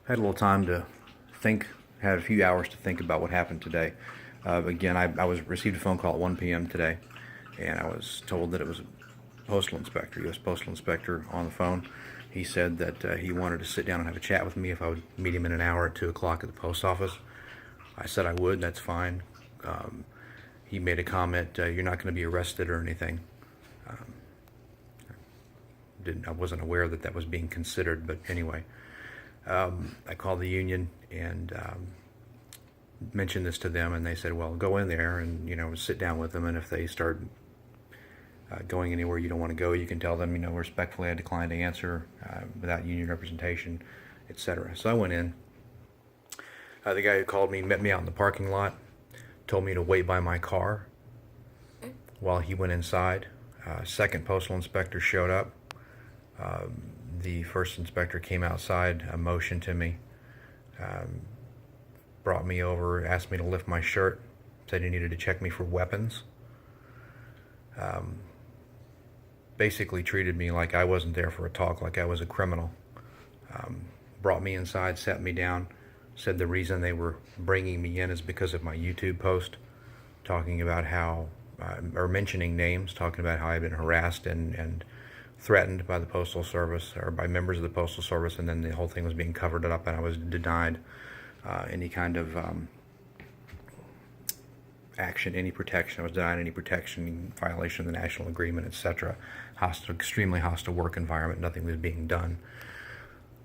Had a little time to think, had a few hours to think about what happened today. Again, I received a phone call at 1 p.m. today, and I was told that it was a postal inspector, U.S. postal inspector on the phone. He said that he wanted to sit down and have a chat with me if I would meet him in an hour at 2 o'clock at the post office. I said I would, that's fine. He made a comment, you're not going to be arrested or anything. I wasn't aware that that was being considered, but anyway. I called the union and mentioned this to them, and they said, well, go in there and, sit down with them, and if they start going anywhere you don't want to go, you can tell them, respectfully I decline to answer without union representation, etc. So I went in. The guy who called me met me out in the parking lot, told me to wait by my car while he went inside. Second postal inspector showed up. The first inspector came outside, motioned to me, brought me over, asked me to lift my shirt, said he needed to check me for weapons. Basically treated me like I wasn't there for a talk, like I was a criminal. Brought me inside, sat me down, said the reason they were bringing me in is because of my YouTube post, talking about how, or mentioning names, talking about how I've been harassed and threatened by the Postal Service or by members of the Postal Service, and then the whole thing was being covered up and I was denied any kind of action, any protection. I was denied any protection in violation of the national agreement, etc. Hostile, extremely hostile work environment, nothing was being done.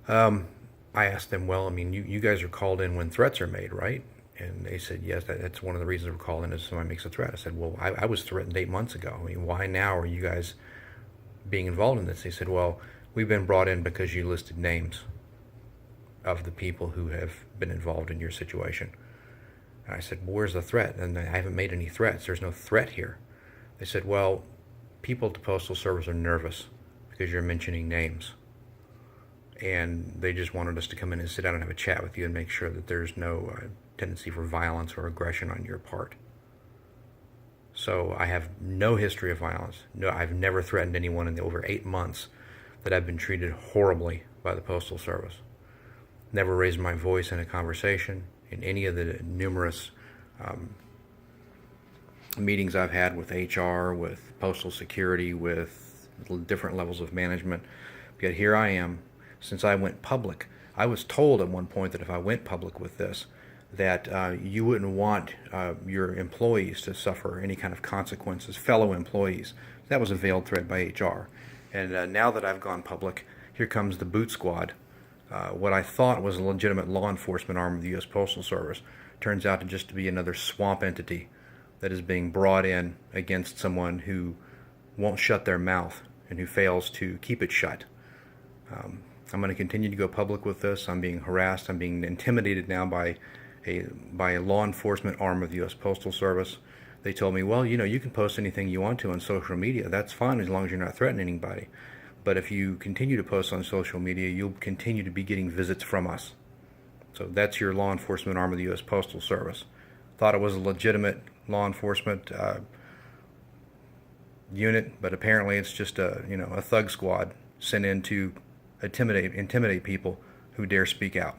I asked them, well, you guys are called in when threats are made, right? And they said, yes, that's one of the reasons we're called in is somebody makes a threat. I said, well, I was threatened 8 months ago. Why now are you guys being involved in this? They said, well, we've been brought in because you listed names of the people who have been involved in your situation. And I said, well, where's the threat? And I haven't made any threats. There's no threat here. They said, well, people at the Postal Service are nervous because you're mentioning names. And they just wanted us to come in and sit down and have a chat with you and make sure that there's no tendency for violence or aggression on your part. So I have no history of violence. No, I've never threatened anyone in the over 8 months that I've been treated horribly by the Postal Service. Never raised my voice in a conversation. In any of the numerous meetings I've had with HR, with Postal Security, with different levels of management. Yet here I am. Since I went public, I was told at one point that if I went public with this, that you wouldn't want your employees to suffer any kind of consequences, fellow employees. That was a veiled threat by HR. And now that I've gone public, here comes the boot squad. What I thought was a legitimate law enforcement arm of the U.S. Postal Service turns out to just be another swamp entity that is being brought in against someone who won't shut their mouth and who fails to keep it shut. I'm going to continue to go public with this. I'm being harassed. I'm being intimidated now by a law enforcement arm of the U.S. Postal Service. They told me, well, you can post anything you want to on social media. That's fine as long as you're not threatening anybody. But if you continue to post on social media, you'll continue to be getting visits from us. So that's your law enforcement arm of the U.S. Postal Service. Thought it was a legitimate law enforcement unit, but apparently it's just a thug squad sent in to intimidate people who dare speak out.